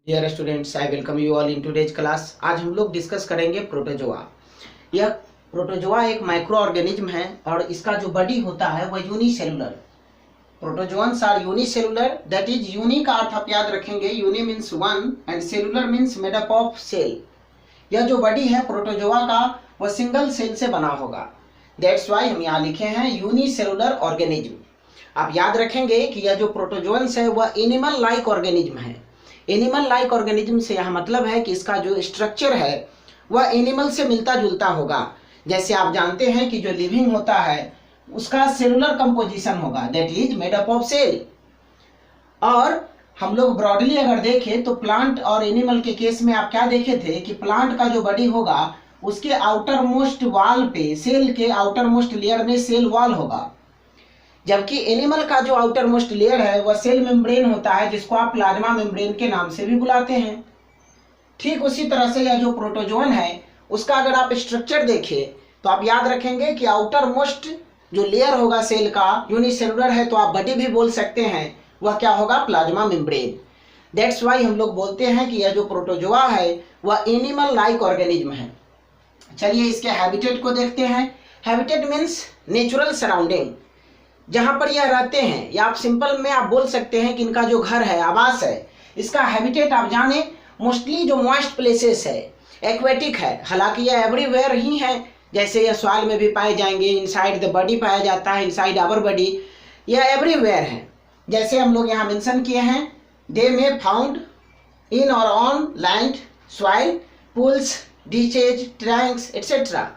Dear students, I welcome you all in today's class. आज हम लोग डिस्कस करेंगे प्रोटोजोआ। यह प्रोटोजोआ एक माइक्रो ऑर्गेनिज्म है और इसका जो बॉडी होता है वह unicellular. Protozoans are unicellular, that is uni का अर्थ आप याद रखेंगे, uni means one and cellular means made up of cell. यह जो बॉडी है प्रोटोजोआ का वह सिंगल सेल से बना होगा, दैट्स वाई हम यहाँ लिखे हैं यूनिसेलुलर ऑर्गेनिज्म। आप याद रखेंगे कि यह जो प्रोटोजोअन्स है वह एनिमल लाइक ऑर्गेनिज्म है। एनिमल लाइक ऑर्गेनिज्म से यह मतलब है कि इसका जो स्ट्रक्चर है वह एनिमल से मिलता जुलता होगा। जैसे आप जानते हैं कि जो लिविंग होता है उसका सेलुलर कंपोजिशन होगा, that is made up of cell. और हम लोग ब्रॉडली अगर देखें तो प्लांट और एनिमल के केस में आप क्या देखे थे कि प्लांट का जो बॉडी होगा उसके आउटर मोस्ट वॉल पे, सेल के आउटर मोस्ट लेयर में सेल वॉल होगा, जबकि एनिमल का जो आउटर मोस्ट लेयर है वह सेल मेम्ब्रेन होता है, जिसको आप प्लाज्मा मेम्ब्रेन के नाम से भी बुलाते हैं। ठीक उसी तरह से यह जो प्रोटोजोअन है उसका अगर आप स्ट्रक्चर देखें तो आप याद रखेंगे कि आउटर मोस्ट जो लेयर होगा सेल का यूनिसेलुलर है, तो आप बॉडी भी बोल सकते हैं, वह क्या होगा, प्लाज्मा मेम्ब्रेन। दैट्स वाई हम लोग बोलते हैं कि यह जो प्रोटोजोआ है वह एनिमल लाइक ऑर्गेनिज्म है। चलिए इसके हैबिटेट को देखते हैं। हैबिटेट मीन्स नेचुरल सराउंडिंग, जहाँ पर यह रहते हैं, या आप सिंपल में आप बोल सकते हैं कि इनका जो घर है, आवास है, इसका हैबिटेट आप जाने मोस्टली जो मॉइस्ट प्लेसेस है, एक्वेटिक है। हालांकि यह एवरीवेयर ही है, जैसे यह सॉइल में भी पाए जाएंगे, इनसाइड द बॉडी पाया जाता है, इनसाइड आवर बॉडी, यह एवरीवेयर है। जैसे हम लोग यहाँ मेंशन किए हैं, दे में फाउंड इन और on land, soil, pools, ditches, tanks etcetera,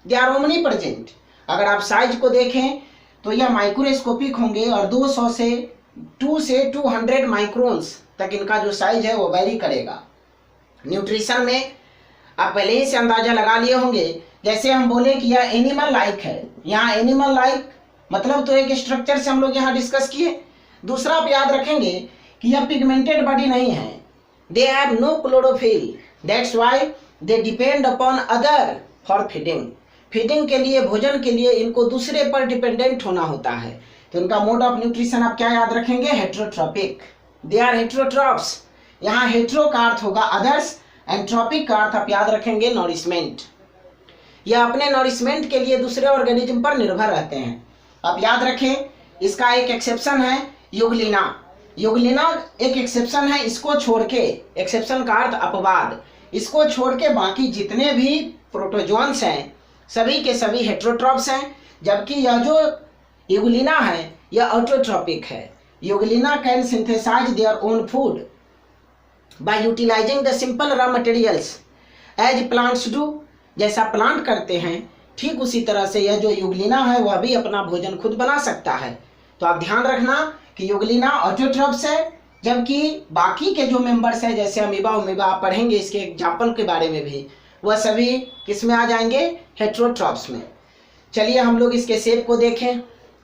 they are omnipresent. अगर आप साइज को देखें तो यह माइक्रोस्कोपिक होंगे और 200 से 200 माइक्रोन्स तक इनका जो साइज है वो वेरी करेगा। न्यूट्रिशन में आप पहले ही से अंदाजा लगा लिए होंगे, जैसे हम बोले कि यह एनिमल लाइक है, यहाँ एनिमल लाइक मतलब तो एक स्ट्रक्चर से हम लोग यहाँ डिस्कस किए। दूसरा आप याद रखेंगे कि यह पिगमेंटेड बॉडी नहीं है, they have no chlorophyll, that's why they depend upon other for feeding. Feeding के लिए, भोजन के लिए इनको दूसरे पर डिपेंडेंट होना होता है। तो इनका मोड ऑफ न्यूट्रिशन आप क्या याद रखेंगे, हेट्रोट्रॉपिक, दे आर हेट्रोट्रॉप्स। यहाँ हेट्रो का अर्थ होगा अदर्स एंड ट्रॉपिक का अर्थ आप याद रखेंगे नॉरिशमेंट। यह अपने नॉरिशमेंट के लिए दूसरे ऑर्गेनिज्म पर निर्भर रहते हैं। आप याद रखें, इसका एक एक्सेप्शन है यूग्लिना। यूग्लिना एक एक्सेप्शन है, इसको छोड़ के, एक्सेप्शन का अर्थ अपवाद, इसको छोड़ के बाकी जितने भी प्रोटोजोअन्स हैं सभी के सभी हेट्रोट्रॉप्स हैं, जबकि यह जो यूग्लिना है यह ऑटोट्रॉपिक है। Euglena can synthesise their own food by utilising the simple raw materials as plants do. जैसा प्लांट करते हैं ठीक उसी तरह से यह जो यूग्लिना है वह भी अपना भोजन खुद बना सकता है। तो आप ध्यान रखना कि यूग्लिना ऑटोट्रॉप्स है, जबकि बाकी के जो मेंबर्स हैं जैसे अमीबा, आप पढ़ेंगे इसके एग्जाम्पल के बारे में भी, वह सभी किस में आ जाएंगे, हेट्रोट्रॉप्स में। चलिए हम लोग इसके शेप को देखें।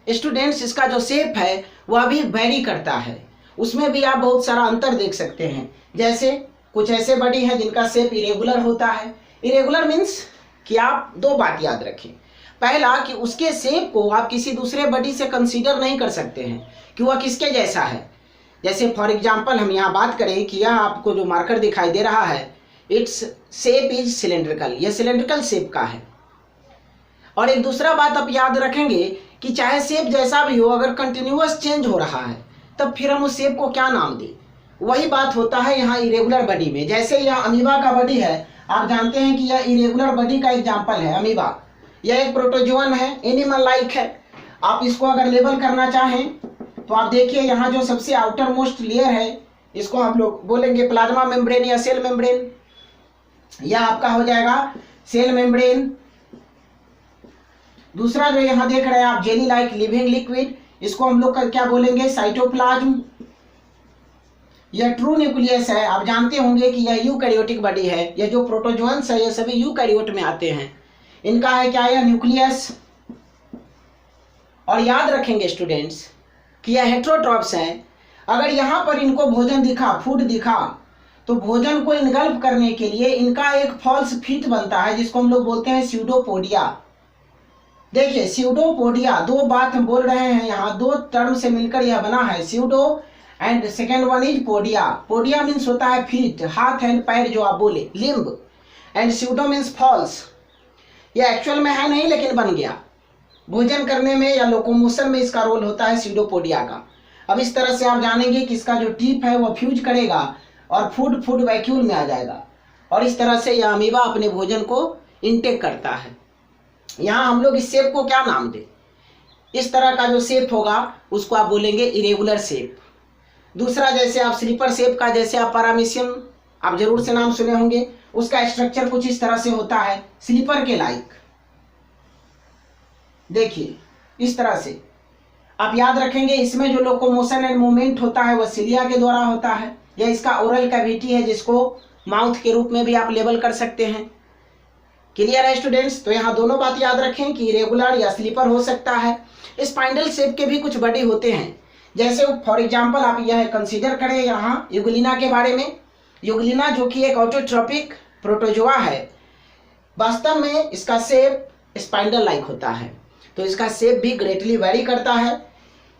स्टूडेंट्स, इसका जो शेप है वह भी वेरी करता है, उसमें भी आप बहुत सारा अंतर देख सकते हैं। जैसे कुछ ऐसे बॉडी हैं जिनका शेप इरेगुलर होता है। इरेगुलर मीन्स कि आप दो बात याद रखें, पहला कि उसके शेप को आप किसी दूसरे बॉडी से कंसीडर नहीं कर सकते हैं कि वह किसके जैसा है। जैसे फॉर एग्जाम्पल हम यहाँ बात करें कि यह आपको जो मार्कर दिखाई दे रहा है, इट्स शेप इज सिलेंड्रिकल, यह सिलेंड्रिकल शेप का है। और एक दूसरा बात आप याद रखेंगे कि चाहे शेप जैसा भी हो, अगर कंटिन्यूअस चेंज हो रहा है तब फिर हम उस शेप को क्या नाम दें। वही बात होता है यहाँ इरेगुलर बॉडी में। जैसे यह अमीबा का बॉडी है, आप जानते हैं कि यह इरेगुलर बॉडी का एग्जाम्पल है अमीबा। यह एक प्रोटोजोअन है, एनिमल लाइक है। आप इसको अगर लेबल करना चाहें तो आप देखिए यहाँ जो सबसे आउटर मोस्ट लेयर है इसको हम लोग बोलेंगे प्लाज्मा मेम्ब्रेन या सेल मेम्ब्रेन। यह आपका हो जाएगा सेल मेम्ब्रेन। दूसरा जो यहाँ देख रहे हैं आप जेली लाइक लिविंग लिक्विड, इसको हम लोग क्या बोलेंगे, साइटोप्लाज्म। यह ट्रू न्यूक्लियस है। आप जानते होंगे कि यह यूकैरियोटिक बॉडी है। यह जो प्रोटोजोअन्स है ये सभी यूकैरियोट में आते हैं। इनका है क्या, यह न्यूक्लियस। और याद रखेंगे स्टूडेंट्स कि यह हेट्रोट्रॉप्स हैं। अगर यहाँ पर इनको भोजन दिखा, फूड दिखा, तो भोजन को इनगल्फ करने के लिए इनका एक फॉल्स फीट बनता है जिसको हम लोग बोलते हैं स्यूडोपोडिया। देखिए स्यूडोपोडिया, दो बात हम बोल रहे हैं यहाँ, दो टर्म से मिलकर यह बना है, pseudo and second one is podia. Podia means होता है फीट, हाथ एंड पैर जो आप बोले, limb. And pseudo means false. ये एक्चुअल में है नहीं लेकिन बन गया। भोजन करने में या लोकोमोशन में इसका रोल होता है स्यूडोपोडिया का। अब इस तरह से आप जानेंगे कि इसका जो टिप है वो फ्यूज करेगा और फूड वैक्यूल में आ जाएगा, और इस तरह से यह अमीबा अपने भोजन को इनटेक करता है। यहाँ हम लोग इस शेप को क्या नाम दें? इस तरह का जो शेप होगा उसको आप बोलेंगे इरेगुलर शेप। दूसरा, जैसे आप स्लीपर शेप का, जैसे आप पैरामीशियम आप जरूर से नाम सुने होंगे, उसका स्ट्रक्चर कुछ इस तरह से होता है, स्लीपर के लाइक। देखिए इस तरह से आप याद रखेंगे, इसमें जो लोकोमोशन एंड मूवमेंट होता है वह सिलिया के द्वारा होता है। यह इसका ओरल कैविटी है जिसको माउथ के रूप में भी आप लेबल कर सकते हैं। क्लियर है स्टूडेंट्स? तो यहाँ दोनों बात याद रखें कि इरेगुलर या स्लीपर हो सकता है। स्पाइंडल शेप के भी कुछ बॉडी होते हैं, जैसे फॉर एग्जांपल आप यह कंसीडर करें यहाँ यूग्लिना के बारे में। यूग्लिना जो कि एक ऑटोट्रोपिक प्रोटोजोआ है, वास्तव में इसका शेप स्पाइंडल लाइक होता है, तो इसका शेप भी ग्रेटली वेरी करता है।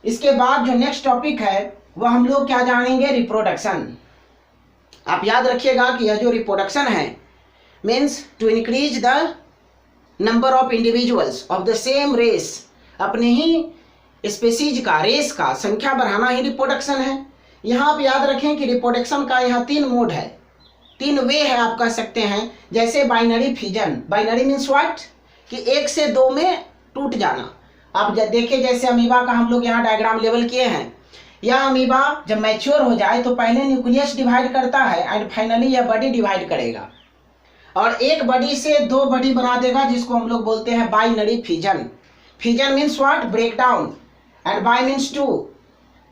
इसके बाद जो नेक्स्ट टॉपिक है वह हम लोग क्या जानेंगे? रिप्रोडक्शन। आप याद रखिएगा कि यह जो रिप्रोडक्शन है means to increase the number of individuals of the same race. अपने ही स्पेसीज का, रेस का संख्या बढ़ाना ही रिप्रोडक्शन है। यहाँ आप याद रखें कि रिप्रोडक्शन का यहाँ 3 मोड है, 3 वे है आप कह सकते हैं। जैसे binary fission. Binary means what? कि 1 से 2 में टूट जाना। आप देखिए जैसे अमीबा का हम लोग यहाँ डायग्राम लेवल किए हैं। यह अमीबा जब मैच्योर हो जाए तो पहले न्यूक्लियस डिवाइड करता है एंड फाइनली यह बॉडी डिवाइड करेगा, और एक बॉडी से 2 बॉडी बना देगा, जिसको हम लोग बोलते हैं binary fission. Fission means what? Break down, and bi means 2।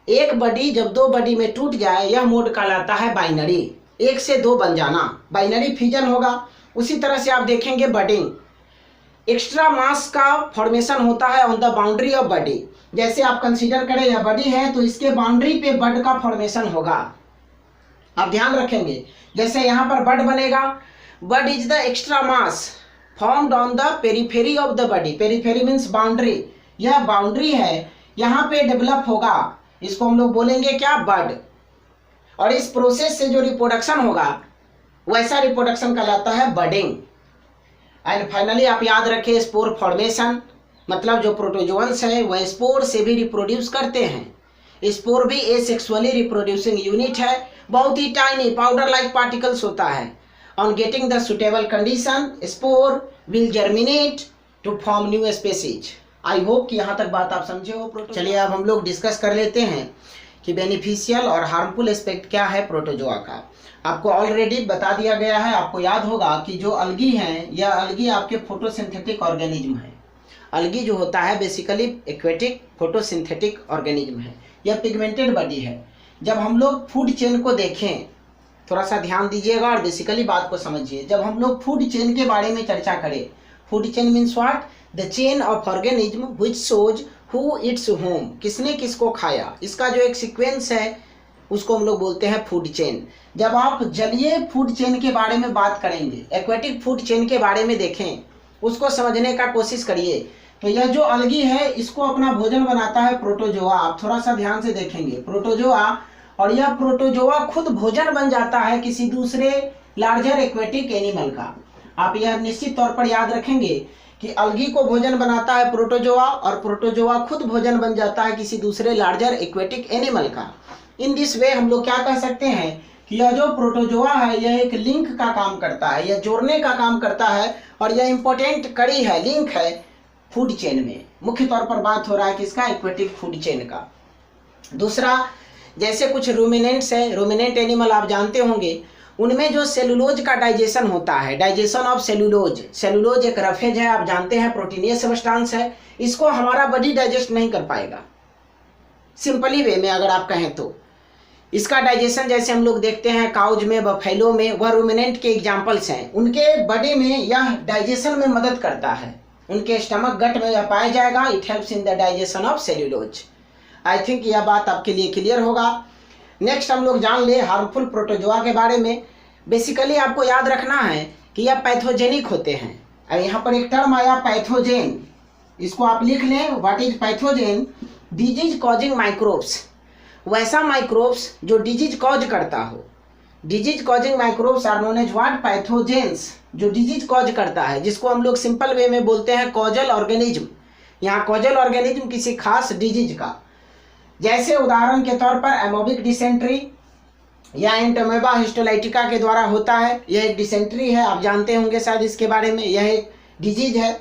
एक बॉडी जब 2 बॉडी में टूट जाए यह मोड कहलाता है बाइनरी, 1 से 2 बन जाना, बाइनरी फिजन होगा। उसी तरह से आप देखेंगे बडिंग। एक्स्ट्रा मास का फॉर्मेशन होता है on the boundary of body. जैसे आप कंसीडर करें यह बॉडी है तो इसके बाउंड्री पे बड का फॉर्मेशन होगा। आप ध्यान रखेंगे, जैसे यहाँ पर बड बनेगा, bud is the extra mass formed on the periphery of the body. Periphery means boundary. यह बाउंड्री है, यहाँ पे डेवलप होगा, इसको हम लोग बोलेंगे क्या? बड। और इस प्रोसेस से जो रिप्रोडक्शन होगा वैसा रिप्रोडक्शन कहलाता है बडिंग। एंड फाइनली आप याद रखें स्पोर फॉर्मेशन, मतलब जो प्रोटोजोअन्स है वह स्पोर से भी रिप्रोड्यूस करते हैं। स्पोर भी एसेक्सुअली रिप्रोड्यूसिंग यूनिट है, बहुत ही टाइनी पाउडर लाइक पार्टिकल्स होता है। On getting the suitable condition spore will germinate to form new species. I hope कि यहाँ तक बात आप समझे हो। चलिए अब हम लोग डिस्कस कर लेते हैं कि बेनिफिशियल और हार्मफुल एस्पेक्ट क्या है प्रोटोजोआ का। आपको ऑलरेडी बता दिया गया है। आपको याद होगा कि जो अलगी हैं, यह अलगी आपके फोटोसिंथेटिक ऑर्गेनिज्म है। अलगी जो होता है बेसिकली एक्वेटिक फोटोसिंथेटिक ऑर्गेनिज्म है। यह पिगमेंटेड बॉडी है। जब हम लोग फूड चेन को देखें, थोड़ा सा ध्यान दीजिएगा और बेसिकली बात को समझिए। जब हम लोग फूड चेन के बारे में चर्चा करें, food chain means what? The chain of organism which shows who its home, किसने किसको खाया, इसका जो एक सीक्वेंस है उसको हम लोग बोलते हैं फूड चेन। जब आप जलीय फूड चेन के बारे में बात करेंगे, एक्वेटिक फूड चेन के बारे में देखें, उसको समझने का कोशिश करिए। तो यह जो अलगी है इसको अपना भोजन बनाता है प्रोटोजोआ। आप थोड़ा सा ध्यान से देखेंगे, प्रोटोजोआ, और यह प्रोटोजोआ खुद भोजन बन जाता है किसी दूसरे लार्जर एक्वेटिक एनिमल का। आप यह निश्चित तौर पर याद रखेंगे कि अलगी को भोजन बनाता है प्रोटोजोआ, और प्रोटोजोआ खुद भोजन बन जाता है किसी दूसरे लार्जर एक्वेटिक एनिमल का। इन दिस वे हम लोग क्या कह सकते हैं कि यह जो प्रोटोजोआ है यह एक लिंक का काम करता है, यह जोड़ने का काम करता है, और यह इंपॉर्टेंट कड़ी है, लिंक है फूड चेन में। मुख्य तौर पर बात हो रहा है किसका? एक्वेटिक फूड चेन का। दूसरा, जैसे कुछ रूमिनेंट्स है, रूमिनेंट एनिमल आप जानते होंगे, उनमें जो सेलुलोज का डाइजेशन होता है, डाइजेशन ऑफ सेलुलोज। सेलुलोज एक रफेज है, आप जानते हैं, प्रोटीनियस सब्सटेंस है। इसको हमारा बॉडी डाइजेस्ट नहीं कर पाएगा सिंपली वे में अगर आप कहें तो। इसका डाइजेशन जैसे हम लोग देखते हैं काउज में, बफेलो में, वह रूमिनेंट के एग्जाम्पल्स हैं। उनके बॉडी में यह डाइजेशन में मदद करता है, उनके स्टमक गट में यह पाया जाएगा। It helps in the digestion of cellulose. I think यह बात आपके लिए क्लियर होगा। नेक्स्ट हम लोग जान ले हार्मफुल प्रोटोजोआ के बारे में। बेसिकली आपको याद रखना है कि यह पैथोजेनिक होते हैं। अब यहाँ पर एक टर्म आया पैथोजेन, इसको आप लिख लें। What is pathogen? Disease causing microbes. वैसा माइक्रोब्स जो डिजीज कॉज करता हो। Disease causing microbes are known as what? Pathogens, जो डिजीज कॉज करता है, जिसको हम लोग सिंपल वे में बोलते हैं कॉजल ऑर्गेनिज्म। यहाँ कॉजल ऑर्गेनिज्म किसी खास डिजीज का, जैसे उदाहरण के तौर पर एमोबिक डिसेंट्री या एंटोमेबा हिस्टोलाइटिका के द्वारा होता है। यह एक डिसेंट्री है, आप जानते होंगे शायद इसके बारे में, यह एक डिजीज है।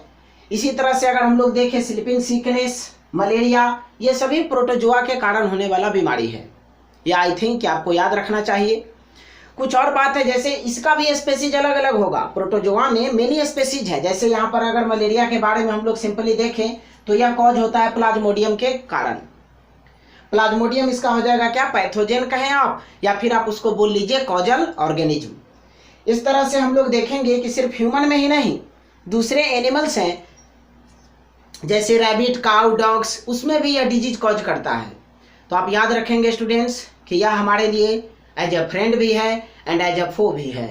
इसी तरह से अगर हम लोग देखें स्लीपिंग सिकनेस, मलेरिया, ये सभी प्रोटोजोआ के कारण होने वाला बीमारी है। यह आई थिंक कि आपको याद रखना चाहिए। कुछ और बात है, जैसे इसका भी स्पेसीज अलग अलग होगा। प्रोटोजोआ में मेनी स्पेसीज है। जैसे यहाँ पर अगर मलेरिया के बारे में हम लोग सिंपली देखें तो यह कॉज होता है प्लाज्मोडियम के कारण। प्लाज्मोडियम इसका हो जाएगा क्या? पैथोजेन कहें आप, या फिर आप उसको बोल लीजिए कॉजल ऑर्गेनिज्म। इस तरह से हम लोग देखेंगे कि सिर्फ ह्यूमन में ही नहीं, दूसरे एनिमल्स हैं जैसे रैबिट, काउ, डॉग्स, उसमें भी यह डिजीज कॉज करता है। तो आप याद रखेंगे स्टूडेंट्स कि यह हमारे लिए एज अ फ्रेंड भी है एंड एज अ फो भी है।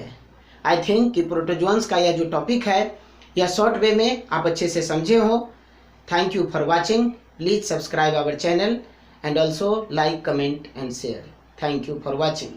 आई थिंक कि प्रोटोजोन्स का यह जो टॉपिक है, यह शॉर्ट वे में आप अच्छे से समझे हो। Thank you for watching. Please subscribe our channel and also like, comment and share. Thank you for watching.